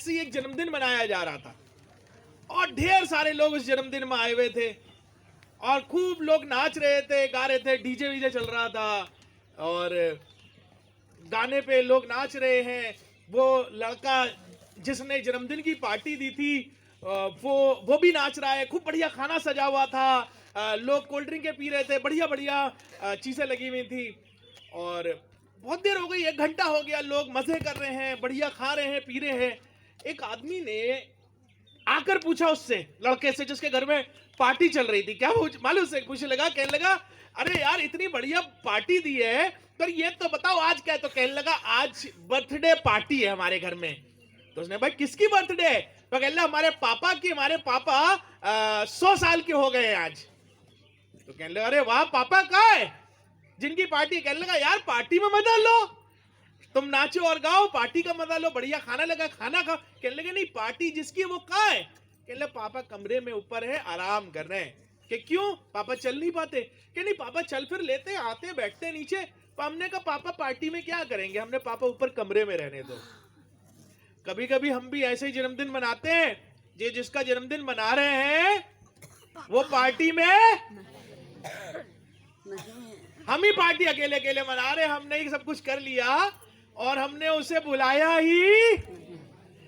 ऐसे ही एक जन्मदिन मनाया जा रहा था और ढेर सारे लोग उस जन्मदिन में आए हुए थे और खूब लोग नाच रहे थे, गा रहे थे, डीजे वीजे चल रहा था और गाने पे लोग नाच रहे हैं। वो लड़का जिसने जन्मदिन की पार्टी दी थी वो भी नाच रहा है। खूब बढ़िया खाना सजा हुआ था, लोग कोल्ड ड्रिंक पी रहे थे, बढ़िया बढ़िया चीजें लगी हुई थी और बहुत देर हो गई, 1 घंटा हो गया, लोग मजे कर रहे हैं, बढ़िया खा रहे हैं, पी रहे हैं। एक आदमी ने आकर पूछा उससे, लड़के से जिसके घर में पार्टी चल रही थी, क्या मालूम से पूछने लगा, कहने लगा अरे यार इतनी बढ़िया पार्टी दी है तो ये तो बताओ आज क्या है। तो कहने लगा आज बर्थडे पार्टी है हमारे घर में। तो उसने भाई किसकी बर्थडे है? तो कहने लगा हमारे पापा की, हमारे पापा 100 साल के हो गए हैं आज। तो कहने लगा अरे वाह, पापा कहाँ है जिनकी पार्टी? कहने लगा यार पार्टी में मजा लो, तुम नाचो और गाओ, पार्टी का मजा लो, बढ़िया खाना लगा, खाना खाओ। कहने लगे नहीं पार्टी जिसकी वो कहाँ है? कहने लगा पापा कमरे में ऊपर है, आराम कर रहे हैं। कि क्यों पापा चल नहीं पाते? कि नहीं पापा चल फिर लेते, आते बैठते नीचे। तो हमने कहा पापा पार्टी में क्या करेंगे, हमने पापा ऊपर कमरे में रहने दो। कभी कभी हम भी ऐसे ही जन्मदिन मनाते हैं, ये जिसका जन्मदिन मना रहे हैं वो पार्टी में हम ही पार्टी अकेले अकेले मना रहे, हमने ही सब कुछ कर लिया और हमने उसे बुलाया ही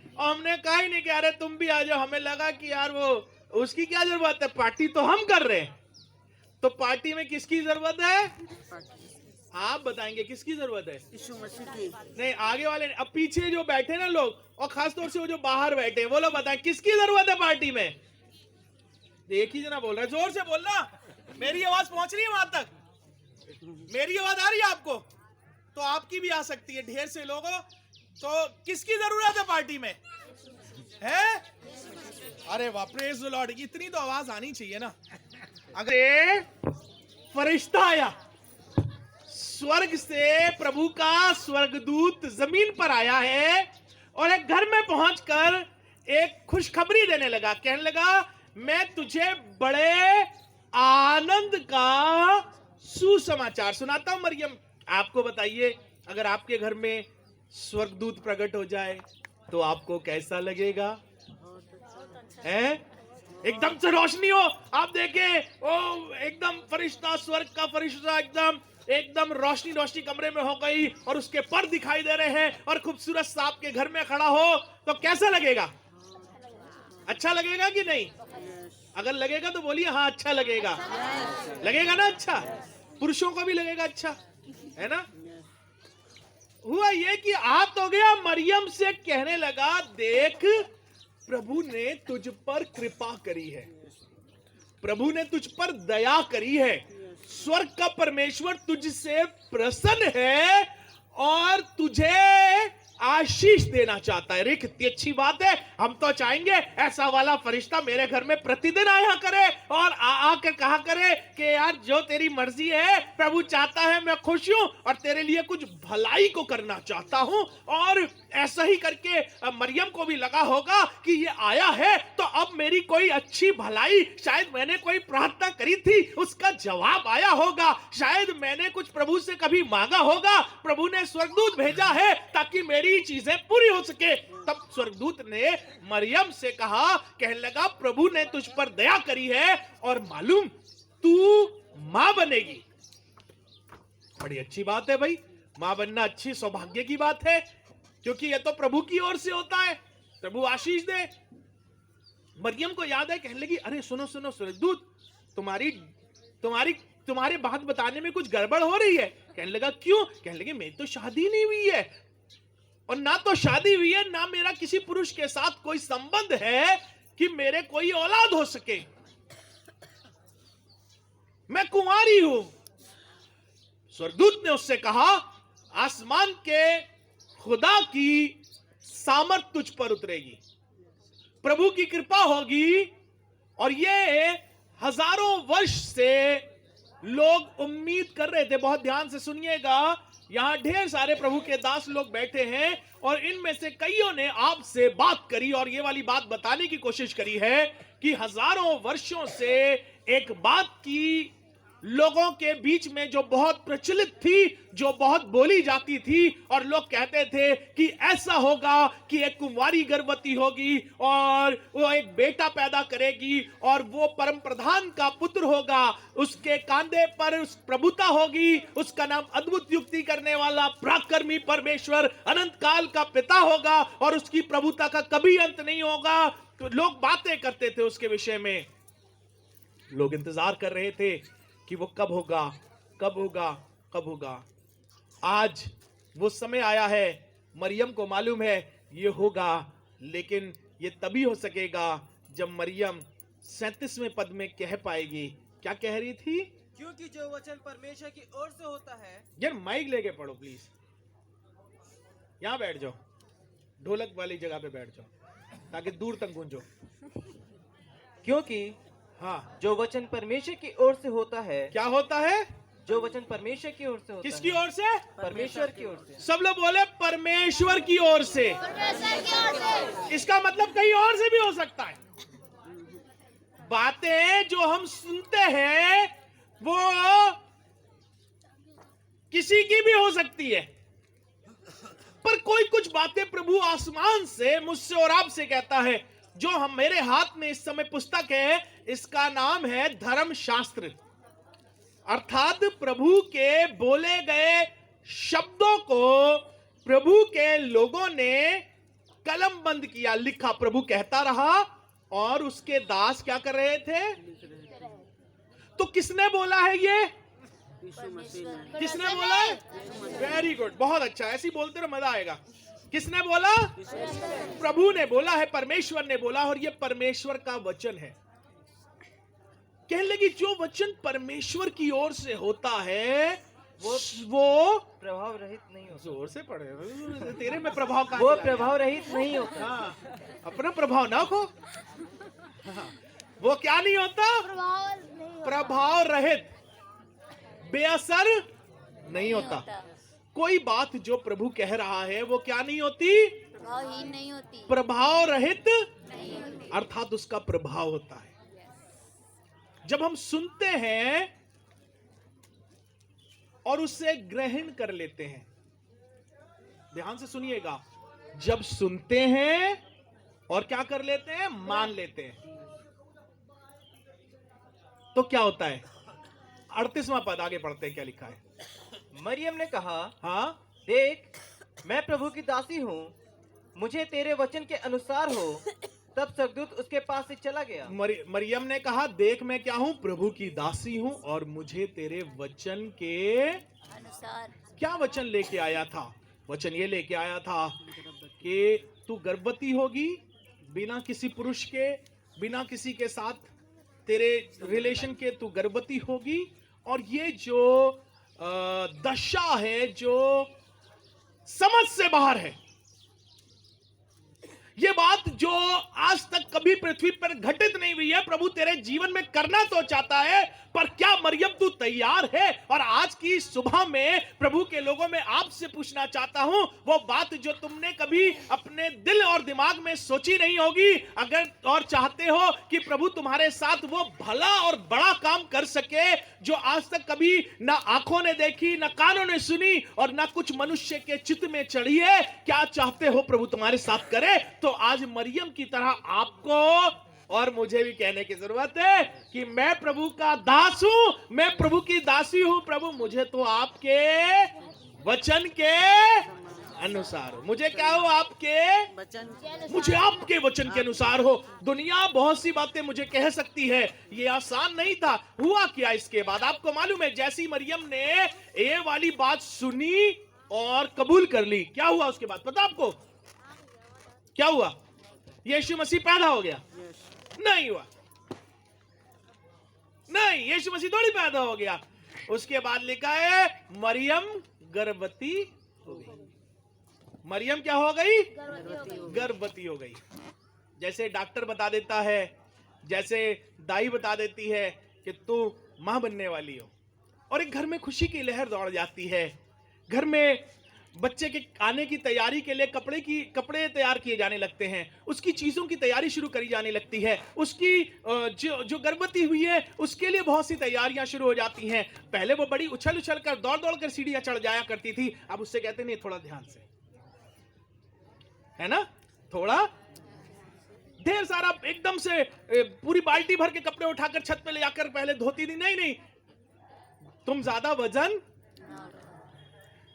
और हमने कहा ही नहीं कि अरे तुम भी आ जाओ। हमें लगा कि यार वो उसकी क्या जरूरत है, पार्टी तो हम कर रहे हैं। तो पार्टी में किसकी जरूरत है? आप बताएंगे किसकी जरूरत है? यीशु मसीह की। नहीं आगे वाले, अब पीछे जो बैठे ना लोग और खासतौर से वो जो बाहर बैठे वो लोग बताएं किसकी जरूरत है पार्टी में? एक ही जना बोल रहा है, जोर से बोलना, मेरी आवाज पहुंच रही है वहां तक? मेरी आवाज आ रही है आपको? तो आपकी भी आ सकती है, ढेर से लोगों। तो किसकी जरूरत है पार्टी में? है? अरे वाह, प्रेज द लॉर्ड। इतनी तो आवाज आनी चाहिए ना। अगर फरिश्ता आया स्वर्ग से, प्रभु का स्वर्गदूत जमीन पर आया है और एक घर में पहुंचकर एक खुशखबरी देने लगा, कहने लगा मैं तुझे बड़े आनंद का सुसमाचार सुनाता हूं। मरियम आपको बताइए, अगर आपके घर में स्वर्गदूत प्रकट हो जाए तो आपको कैसा लगेगा? है? एकदम से रोशनी हो, आप देखें ओ एकदम फरिश्ता, स्वर्ग का फरिश्ता एकदम रोशनी रोशनी कमरे में हो गई और उसके पर दिखाई दे रहे हैं और खूबसूरत सा आपके घर में खड़ा हो तो कैसा लगेगा? अच्छा लगेगा कि नहीं? अगर लगेगा तो बोलिए हाँ अच्छा लगेगा। लगेगा ना अच्छा? पुरुषों को भी लगेगा अच्छा, है ना? हुआ ये कि आप तो गया मरियम से कहने लगा देख प्रभु ने तुझ पर कृपा करी है, प्रभु ने तुझ पर दया करी है, स्वर्ग का परमेश्वर तुझसे प्रसन्न है और तुझे आशीष देना चाहता है। रे कितनी अच्छी बात है, हम तो चाहेंगे ऐसा वाला फरिश्ता मेरे घर में प्रतिदिन आया करे और आकर कहा करे कि यार जो तेरी मर्जी है, प्रभु चाहता है, मैं खुश हूं और तेरे लिए कुछ भलाई को करना चाहता हूं। और ऐसा ही करके मरियम को भी लगा होगा कि ये आया है तो अब मेरी कोई अच्छी भलाई, शायद मैंने कोई प्रार्थना करी थी उसका जवाब आया होगा, शायद मैंने कुछ प्रभु से कभी मांगा होगा, प्रभु ने स्वर्गदूत भेजा है ताकि मेरी चीजें पूरी हो सके। तब स्वर्गदूत ने मरियम से कहा, कहने लगा प्रभु ने तुझ पर दया करी है और मालूम तू मां बनेगी। बड़ी अच्छी बात है भाई, मां बनना अच्छी सौभाग्य की बात है क्योंकि यह तो प्रभु की ओर से होता है, प्रभु आशीष दे। मरियम को याद है, कहने लगी अरे सुनो सुनो स्वर्गदूत, तुम्हारे बात बताने में कुछ गड़बड़ हो रही है। कहने लगा क्यों? कहने लगे मेरी तो शादी नहीं हुई है और ना तो शादी हुई है ना मेरा किसी पुरुष के साथ कोई संबंध है कि मेरे कोई औलाद हो सके, मैं कुंवारी हूं। स्वर्गदूत ने उससे कहा आसमान के खुदा की सामर्थ तुझ पर उतरेगी, प्रभु की कृपा होगी और ये हजारों वर्ष से लोग उम्मीद कर रहे थे। बहुत ध्यान से सुनिएगा, यहां ढेर सारे प्रभु के दास लोग बैठे हैं और इनमें से कईयों ने आपसे बात करी और ये वाली बात बताने की कोशिश करी है कि हजारों वर्षों से एक बात की लोगों के बीच में जो बहुत प्रचलित थी, जो बहुत बोली जाती थी, और लोग कहते थे कि ऐसा होगा कि एक कुंवारी गर्भवती होगी और वो एक बेटा पैदा करेगी और वो परम प्रधान का पुत्र होगा, उसके कांधे पर उस प्रभुता होगी, उसका नाम अद्भुत युक्ति करने वाला, पराक्रमी परमेश्वर, अनंत काल का पिता होगा और उसकी प्रभुता का कभी अंत नहीं होगा। तो लोग बातें करते थे उसके विषय में, लोग इंतजार कर रहे थे कि वो कब होगा, कब होगा, कब होगा। आज वो समय आया है, मरियम को मालूम है ये होगा, लेकिन ये तभी हो सकेगा जब मरियम 37वें पद में कह पाएगी। क्या कह रही थी? क्योंकि जो वचन परमेश्वर की ओर से होता है। यार माइक लेके पढ़ो प्लीज, यहां बैठ जाओ, ढोलक वाली जगह पे बैठ जाओ ताकि दूर तक गूंजो। क्योंकि हाँ, जो वचन परमेश्वर की ओर से होता है। क्या होता है? जो वचन परमेश्वर की ओर से होता किसकी है। ओर से? परमेश्वर की ओर से। सब लोग बोले परमेश्वर की ओर से। इसका मतलब कहीं और से भी हो सकता है। बातें जो हम सुनते हैं वो किसी की भी हो सकती है, पर कोई कुछ बातें प्रभु आसमान से मुझसे और आपसे कहता है। जो हम मेरे हाथ में इस समय पुस्तक है, इसका नाम है धर्मशास्त्र, अर्थात प्रभु के बोले गए शब्दों को प्रभु के लोगों ने कलम बंद किया, लिखा। प्रभु कहता रहा और उसके दास क्या कर रहे थे? तो किसने बोला है ये? किसने बोला? वेरी गुड, बहुत अच्छा, ऐसे ही बोलते रहो, मजा आएगा। किसने बोला? प्रभु ने बोला है, परमेश्वर ने बोला, और ये परमेश्वर का वचन है। कहने लगी जो वचन परमेश्वर की ओर से होता है वो प्रभाव रहित नहीं होता। जोर से पढ़े, तेरे में प्रभाव का वो प्रभाव रहित नहीं होता। हाँ, अपना प्रभाव ना खो। हाँ, वो क्या नहीं होता? प्रभाव रहित, बेअसर नहीं होता। कोई बात जो प्रभु कह रहा है वो क्या नहीं होती? प्रभावहीन नहीं होती, प्रभाव रहित नहीं होती। अर्थात उसका प्रभाव होता है। जब हम सुनते हैं और उसे ग्रहण कर लेते हैं, ध्यान से सुनिएगा, जब सुनते हैं और क्या कर लेते हैं? मान लेते हैं, तो क्या होता है? 38वां पद आगे पढ़ते हैं, क्या लिखा है? मरियम ने कहा, हाँ, देख मैं प्रभु की दासी हूँ, मुझे तेरे वचन के अनुसार हो। तब स्वर्गदूत उसके पास से चला गया। मरियम ने कहा, देख मैं क्या हूं? प्रभु की दासी हूं और मुझे तेरे वचन के अनुसार। क्या वचन लेके आया था? वचन ये लेके आया था कि तू गर्भवती होगी, बिना किसी पुरुष के, बिना किसी के साथ तेरे रिलेशन के तू गर्भवती होगी, और ये जो दशा है जो समझ से बाहर है, ये बात जो आज तक कभी पृथ्वी पर घटित नहीं हुई है, प्रभु तेरे जीवन में करना तो चाहता है, पर क्या मरियम तू तैयार है? और आज की सुबह में प्रभु के लोगों में आपसे पूछना चाहता हूं, वो बात जो तुमने कभी अपने दिल और दिमाग में सोची नहीं होगी, अगर और चाहते हो कि प्रभु तुम्हारे साथ वो भला और बड़ा काम कर सके जो आज तक कभी ना आंखों ने देखी, ना कानों ने सुनी और ना कुछ मनुष्य के चित्त में चढ़ी है, क्या चाहते हो प्रभु तुम्हारे साथ करे? तो आज मरियम की तरह आपको और मुझे भी कहने की जरूरत है कि मैं प्रभु का दास हूं, मैं प्रभु की दासी हूं। प्रभु मुझे तो आपके वचन के अनुसार, मुझे क्या हो? आपके वचन, मुझे आपके वचन के अनुसार हो। दुनिया बहुत सी बातें मुझे कह सकती है, ये आसान नहीं था। हुआ क्या इसके बाद? आपको मालूम है, जैसी मरियम ने ये वाली बात सुनी और कबूल कर ली, क्या हुआ उसके बाद पता आपको? क्या हुआ? यीशु मसीह पैदा हो गया? नहीं हुआ, नहीं, यीशु मसीह थोड़ी पैदा हो गया। उसके बाद लिखा है मरियम गर्भवती हो गई। मरियम क्या हो गई? गर्भवती हो गई। जैसे डॉक्टर बता देता है, जैसे दाई बता देती है कि तू मां बनने वाली हो, और एक घर में खुशी की लहर दौड़ जाती है, घर में बच्चे के आने की तैयारी के लिए कपड़े तैयार किए जाने लगते हैं, उसकी चीजों की तैयारी शुरू करी जाने लगती है, उसकी जो गर्भवती हुई है उसके लिए बहुत सी तैयारियां शुरू हो जाती हैं। पहले वो बड़ी उछल उछल कर दौड़ दौड़ कर सीढ़ियां चढ़ जाया करती थी, अब उससे कहते नहीं थोड़ा ध्यान से, है ना, थोड़ा ढेर सारा एकदम से पूरी बाल्टी भर के कपड़े उठाकर छत पे ले जाकर पहले धोती थी, नहीं नहीं तुम ज्यादा वजन।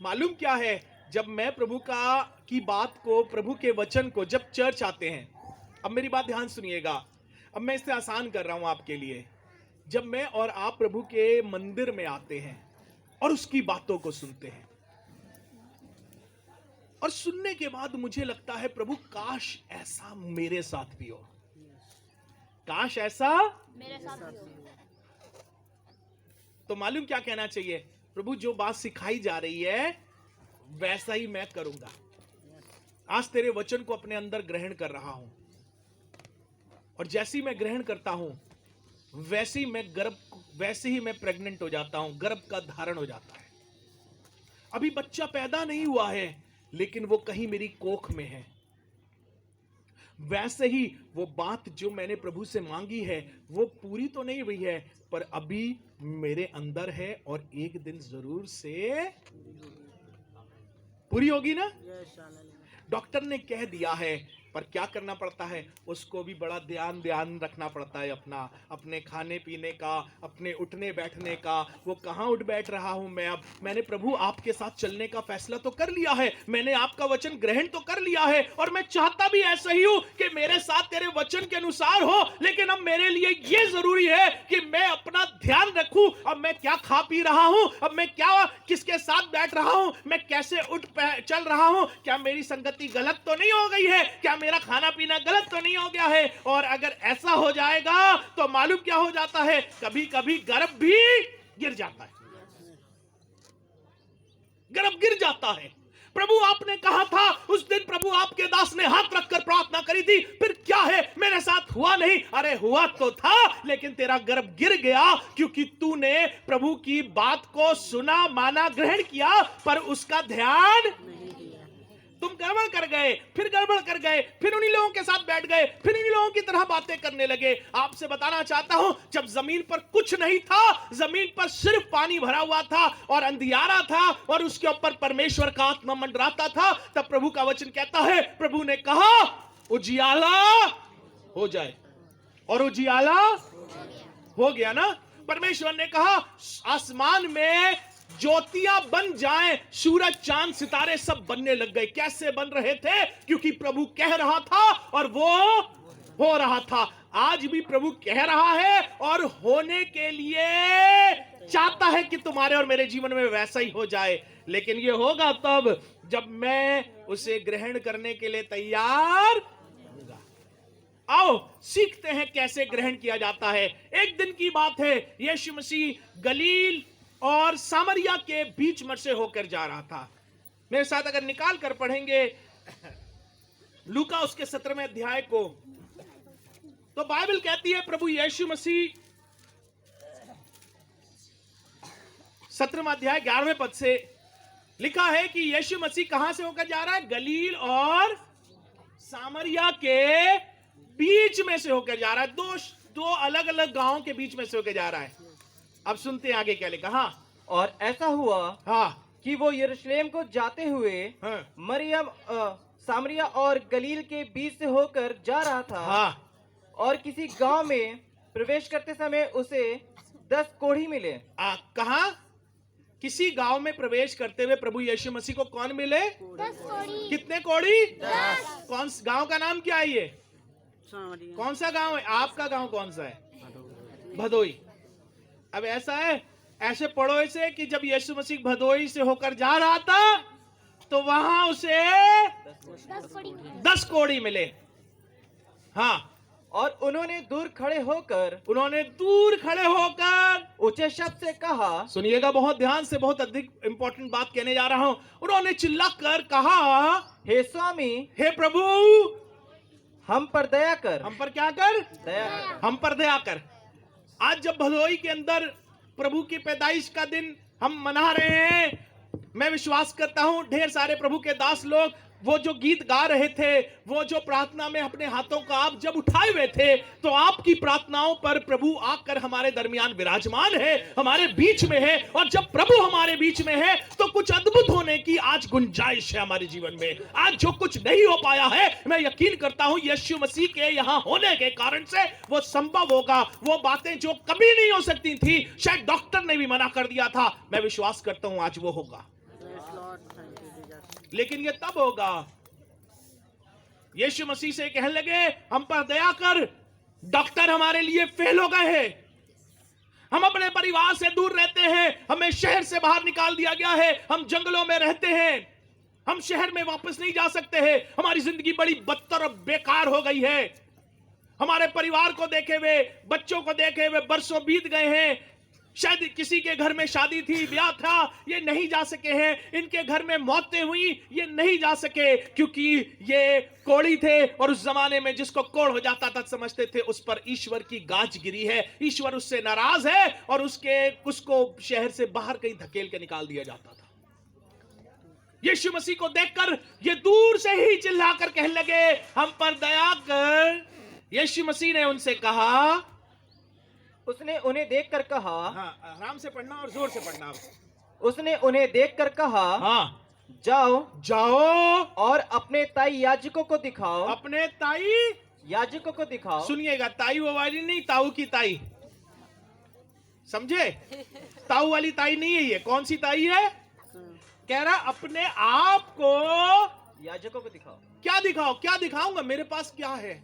मालूम क्या है, जब मैं प्रभु की बात को, प्रभु के वचन को, जब चर्च आते हैं, अब मेरी बात ध्यान सुनिएगा, अब मैं इसे आसान कर रहा हूं आपके लिए। जब मैं और आप प्रभु के मंदिर में आते हैं और उसकी बातों को सुनते हैं, और सुनने के बाद मुझे लगता है प्रभु काश ऐसा मेरे साथ भी हो, काश ऐसा मेरे साथ भी हो। तो मालूम क्या कहना चाहिए, प्रभु जो बात सिखाई जा रही है वैसा ही मैं करूंगा। आज तेरे वचन को अपने अंदर ग्रहण कर रहा हूं, और जैसी मैं ग्रहण करता हूं वैसे ही मैं प्रेग्नेंट हो जाता हूं, गर्भ का धारण हो जाता है। अभी बच्चा पैदा नहीं हुआ है लेकिन वो कहीं मेरी कोख में है। वैसे ही वो बात जो मैंने प्रभु से मांगी है वो पूरी तो नहीं हुई है, पर अभी मेरे अंदर है और एक दिन जरूर से पूरी होगी ना। डॉक्टर ने कह दिया है, पर क्या करना पड़ता है, उसको भी बड़ा ध्यान रखना पड़ता है अपने खाने पीने का, अपने उठने बैठने का। वो कहाँ उठ बैठ रहा हूं मैं, अब मैंने प्रभु आपके साथ चलने का फैसला तो कर लिया है, मैंने आपका वचन ग्रहण तो कर लिया है, और मैं चाहता भी ऐसा ही हूं कि मेरे साथ तेरे वचन के अनुसार हो। लेकिन अब मेरे लिए ये जरूरी है कि मैं अपना ध्यान रखूं, अब मैं क्या खा पी रहा हूं, अब मैं क्या किसके साथ बैठ रहा हूं, मैं कैसे चल रहा हूं, क्या मेरी संगति गलत तो नहीं हो गई है, क्या मेरा खाना पीना गलत तो नहीं हो गया है। और अगर ऐसा हो जाएगा तो मालूम क्या हो जाता है, कभी कभी गर्भ भी गिर जाता है, गर्भ गिर जाता है। प्रभु आपने कहा था, उस दिन प्रभु आपके दास ने हाथ रखकर प्रार्थना करी थी, फिर क्या है मेरे साथ हुआ नहीं, अरे हुआ तो था लेकिन तेरा गर्भ गिर गया, क्योंकि तूने प्रभु की बात को सुना, माना, ग्रहण किया, पर उसका ध्यान तुम गड़बड़ कर गए, फिर गड़बड़ कर गए, फिर उन्हीं लोगों के साथ बैठ गए, फिर उन्हीं लोगों की तरह बातें करने लगे। आपसे बताना चाहता हूं, जब जमीन पर कुछ नहीं था, जमीन पर सिर्फ पानी भरा हुआ था और अंधियारा था और उसके ऊपर परमेश्वर का आत्मा मंडराता था, तब प्रभु का वचन कहता है, प्रभु ने कहा उजियाला हो जाए, और उजियाला हो गया ना। परमेश्वर ने कहा आसमान में ज्योतियां बन जाएं, सूरज चांद सितारे सब बनने लग गए। कैसे बन रहे थे, क्योंकि प्रभु कह रहा था और वो हो रहा था। आज भी प्रभु कह रहा है और होने के लिए चाहता है कि तुम्हारे और मेरे जीवन में वैसा ही हो जाए, लेकिन ये होगा तब जब मैं उसे ग्रहण करने के लिए तैयार होगा। आओ सीखते हैं कैसे ग्रहण किया जाता है। एक दिन की बात है, यीशु मसीह गलील और सामरिया के बीच में से होकर जा रहा था। मेरे साथ अगर निकाल कर पढ़ेंगे लूका उसके 17वें अध्याय को, तो बाइबल कहती है प्रभु यीशु मसीह 17वां अध्याय 11वें पद से लिखा है कि यीशु मसीह कहां से होकर जा रहा है, गलील और सामरिया के बीच में से होकर जा रहा है। दो अलग अलग गांवों के बीच में से होकर जा रहा है। अब सुनते हैं आगे क्या लिखा। हाँ, और ऐसा हुआ हाँ कि वो यरूशलेम को जाते हुए हाँ, मरियम सामरिया और गलील के बीच से होकर जा रहा था। हाँ, और किसी गांव में प्रवेश करते समय उसे 10 कोढ़ी मिले। कहा किसी गांव में प्रवेश करते हुए प्रभु यीशु मसीह को कौन मिले? 10 कोड़ी। कितने कोड़ी? 10। कौन गांव का नाम क्या है ये? कौन सा गांव है? आपका गांव कौन सा है? भदोई। अब ऐसा है, ऐसे पढ़ो इसे कि जब यीशु मसीह भदोई से होकर जा रहा था तो वहां उसे 10 कोड़ी मिले। हाँ, और उन्होंने दूर खड़े होकर ऊंचे शब्द से कहा, सुनिएगा बहुत ध्यान से, बहुत अधिक इंपॉर्टेंट बात कहने जा रहा हूं। उन्होंने चिल्लाकर कहा, हे स्वामी, हे प्रभु, हम पर दया कर। हम पर क्या कर? दया कर। हम पर दया कर। आज जब भदोई के अंदर प्रभु की पैदाइश का दिन हम मना रहे हैं, मैं विश्वास करता हूं ढेर सारे प्रभु के दास लोग वो जो गीत गा रहे थे, वो जो प्रार्थना में अपने हाथों को आप जब उठाए हुए थे, तो आपकी प्रार्थनाओं पर प्रभु आकर हमारे दरमियान विराजमान है, हमारे बीच में है। और जब प्रभु हमारे बीच में है तो कुछ अद्भुत होने की आज गुंजाइश है हमारे जीवन में। आज जो कुछ नहीं हो पाया है, मैं यकीन करता हूं यीशु मसीह के यहां होने के कारण से वो संभव होगा। वो बातें जो कभी नहीं हो सकती थी, शायद डॉक्टर ने भी मना कर दिया था, मैं विश्वास करता हूं आज वो होगा। लेकिन ये तब होगा, यीशु मसीह से कहने लगे हम पर दया कर, डॉक्टर हमारे लिए फेल हो गए हैं, हम अपने परिवार से दूर रहते हैं, हमें शहर से बाहर निकाल दिया गया है, हम जंगलों में रहते हैं, हम शहर में वापस नहीं जा सकते हैं, हमारी जिंदगी बड़ी बदतर और बेकार हो गई है, हमारे परिवार को देखे हुए, बच्चों को देखे हुए बरसों बीत गए हैं, शायद किसी के घर में शादी थी, ब्याह था, ये नहीं जा सके हैं, इनके घर में मौतें हुई, ये नहीं जा सके क्योंकि ये कोढ़ी थे। और उस जमाने में जिसको कोढ़ हो जाता था समझते थे उस पर ईश्वर की गाज गिरी है, ईश्वर उससे नाराज है, और उसको शहर से बाहर कहीं धकेल के निकाल दिया जाता था। यीशु मसीह को देखकर ये दूर से ही चिल्लाकर कहने लगे हम पर दया कर। यीशु मसीह ने उनसे कहा, उसने उन्हें देखकर कहा, हाँ आराम से पढ़ना और जोर से पढ़ना। उसने उन्हें देखकर कहा, हाँ जाओ जाओ और अपने ताई याजकों को दिखाओ। अपने ताई याजकों को दिखाओ। सुनिएगा, ताई वो वाली नहीं, ताऊ की ताई, समझे? ताऊ वाली ताई नहीं है ये। कौन सी ताई है? कह रहा अपने आप को याजकों को दिखाओ। क्या दिखाओ? क्या दिखाऊंगा? मेरे पास क्या है?